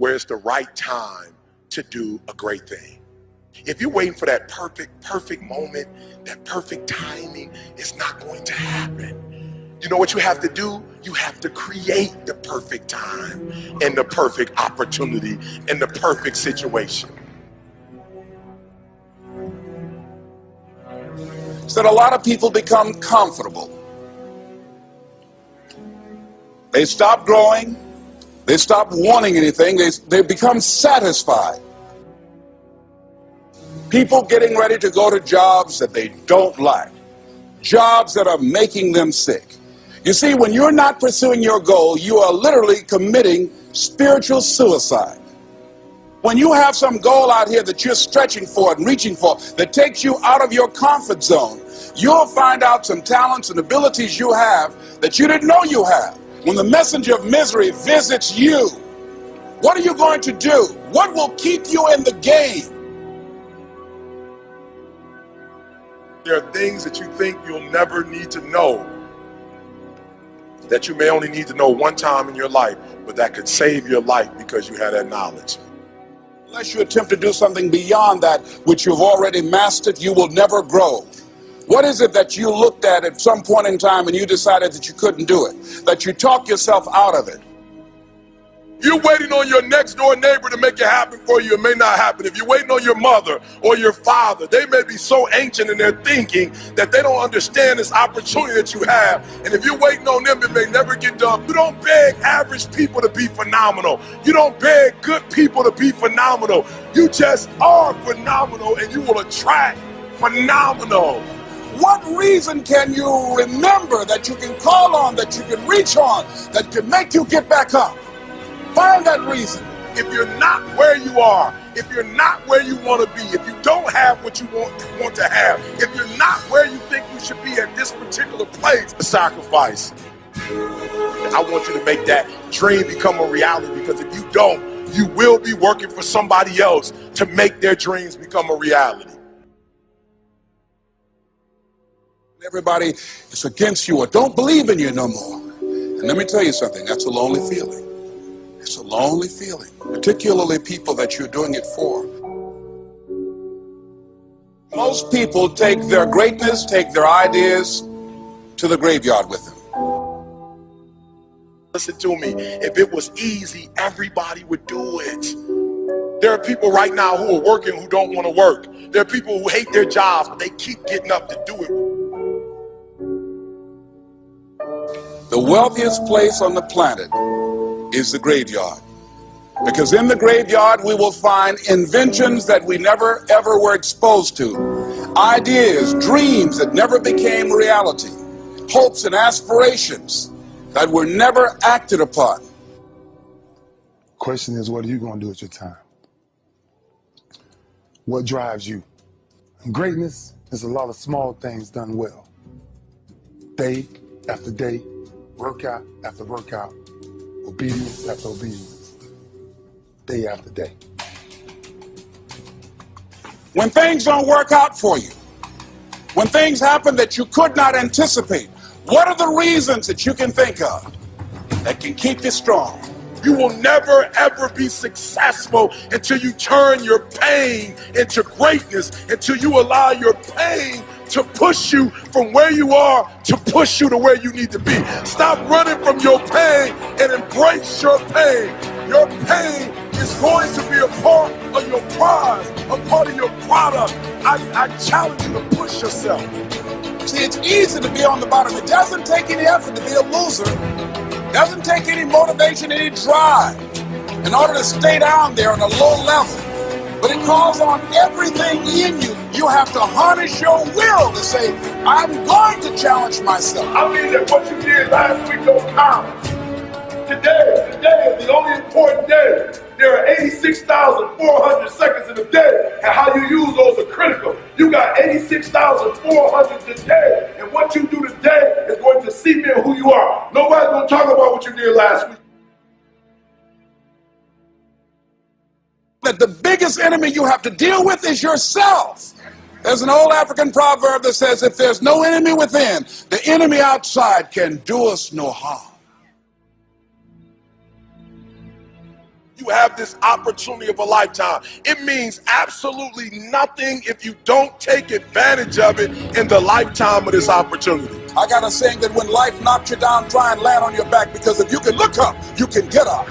where it's the right time to do a great thing. If you're waiting for that perfect moment, that perfect timing, it's not going to happen. You know what you have to do? You have to create the perfect time and the perfect opportunity and the perfect situation. So that a lot of people become comfortable. They stop growing. They stop wanting anything. They become satisfied. People getting ready to go to jobs that they don't like, jobs that are making them sick. You see, when you're not pursuing your goal, you are literally committing spiritual suicide. When you have some goal out here that you're stretching for and reaching for that takes you out of your comfort zone, you'll find out some talents and abilities you have that you didn't know you have. When the messenger of misery visits you, what are you going to do? What will keep you in the game? There are things that you think you'll never need to know, that you may only need to know one time in your life, but that could save your life because you had that knowledge. Unless you attempt to do something beyond that which you've already mastered, you will never grow. What is it that you looked at some point in time and you decided that you couldn't do it, that you talked yourself out of it? You're waiting on your next door neighbor to make it happen for you. It may not happen. If you're waiting on your mother or your father, they may be so ancient in their thinking that they don't understand this opportunity that you have. And if you're waiting on them, it may never get done. You don't beg average people to be phenomenal. You don't beg good people to be phenomenal. You just are phenomenal, and you will attract phenomenal. What reason can you remember that you can call on, that you can reach on, that can make you get back up? Find that reason. If you're not where you are, if you're not where you want to be, if you don't have what you want to have, if you're not where you think you should be at this particular place, a sacrifice. I want you to make that dream become a reality, because if you don't, you will be working for somebody else to make their dreams become a reality. Everybody is against you or don't believe in you no more. And let me tell you something, that's a lonely feeling. It's a lonely feeling, particularly people that you're doing it for. Most people take their greatness, take their ideas to the graveyard with them. Listen to me, if it was easy, everybody would do it. There are people right now who are working who don't want to work. There are people who hate their jobs, but they keep getting up to do it. The wealthiest place on the planet is the graveyard. Because in the graveyard we will find inventions that we never ever were exposed to, ideas, dreams that never became reality, hopes and aspirations that were never acted upon. Question is, what are you going to do with your time? What drives you? And greatness is a lot of small things done well. Day after day, workout after workout, obedience after obedience, day after day. When things don't work out for you, when things happen that you could not anticipate, what are the reasons that you can think of that can keep you strong? You will never ever be successful until you turn your pain into greatness, until you allow your pain to push you from where you are to push you to where you need to be. Stop running from your pain and embrace your pain. Your pain is going to be a part of your prize, a part of your product. I challenge you to push yourself. See, it's easy to be on the bottom. It doesn't take any effort to be a loser. It doesn't take any motivation, any drive in order to stay down there on a low level. But it calls on everything in you. You have to harness your will to say, I'm going to challenge myself. I mean that what you did last week don't count. Today is the only important day. There are 86,400 seconds in a day, and how you use those are critical. You got 86,400 today, and what you do today is going to cement who you are. Nobody's going to talk about what you did last week. That the biggest enemy you have to deal with is yourself. There's an old African proverb that says, if there's no enemy within, the enemy outside can do us no harm. You have this opportunity of a lifetime. It means absolutely nothing if you don't take advantage of it in the lifetime of this opportunity. I got a saying that when life knocks you down, try and land on your back, because if you can look up, you can get up.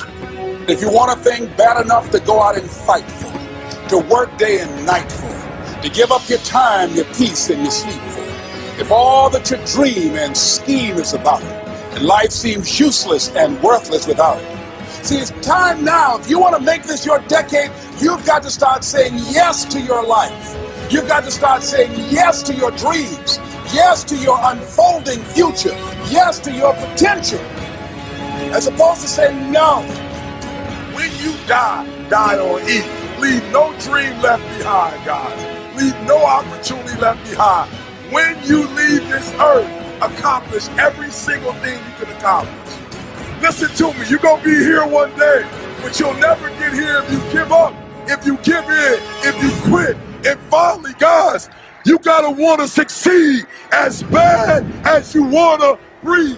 If you want a thing bad enough to go out and fight for it, to work day and night for it, to give up your time, your peace, and your sleep for it, if all that you dream and scheme is about it, and life seems useless and worthless without it. See, it's time now. If you want to make this your decade, you've got to start saying yes to your life. You've got to start saying yes to your dreams, yes to your unfolding future, yes to your potential, as opposed to saying no. When you die, die on E. Leave no dream left behind, guys. Leave no opportunity left behind. When you leave this earth, accomplish every single thing you can accomplish. Listen to me, you're going to be here one day, but you'll never get here if you give up, if you give in, if you quit. And finally, guys, you got to want to succeed as bad as you want to breathe.